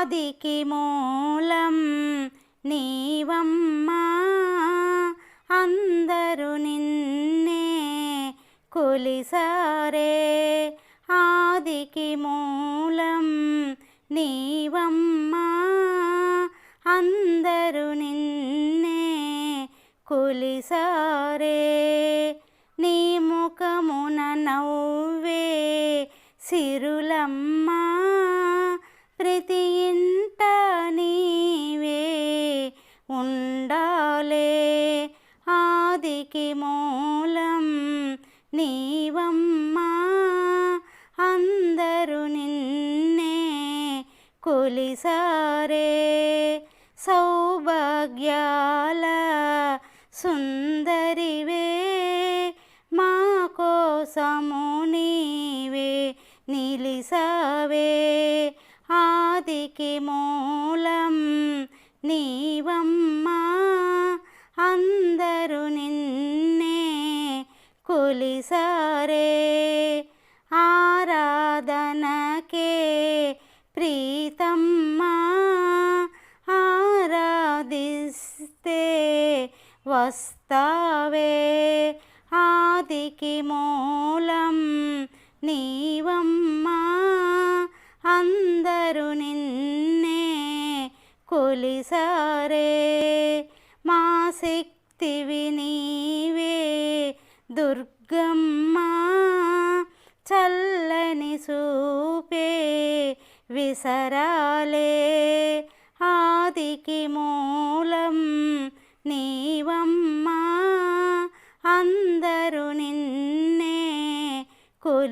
ఆదికి మూలం నీవమ్మా, అందరూ నిన్నే కొలిసారే. ఆదికి మూలం నీవమ్మా, అందరూ నిన్నే కొలిసారే. నీ ముఖమున నవ్వే సిరులమ్మా, ప్రతి ఇంట నీవే ఉండాలే. ఆదికి మూలం నీవమ్మా, అందరూ నిన్నే కొలిసారే. సౌభాగ్యాల సుందరివే, మా కోసము నీవే నిలిసావే. ఆదికి మూలం నీవమ్మా, అందరూ నిన్నే కొలిసారే. ఆరాధనకే ప్రీతమ్మా, ఆరాధిస్తే వస్తావే. ఆదికి మూలం నీవమ్మా, అందరూ నిన్నే కొలిసారే. మా శక్తివి నీవే దుర్గమ్మా, చల్లని చూపే విసరాలే. ఆదికి మూలం నీవమ్మా, అందరూ నిన్నే కొలి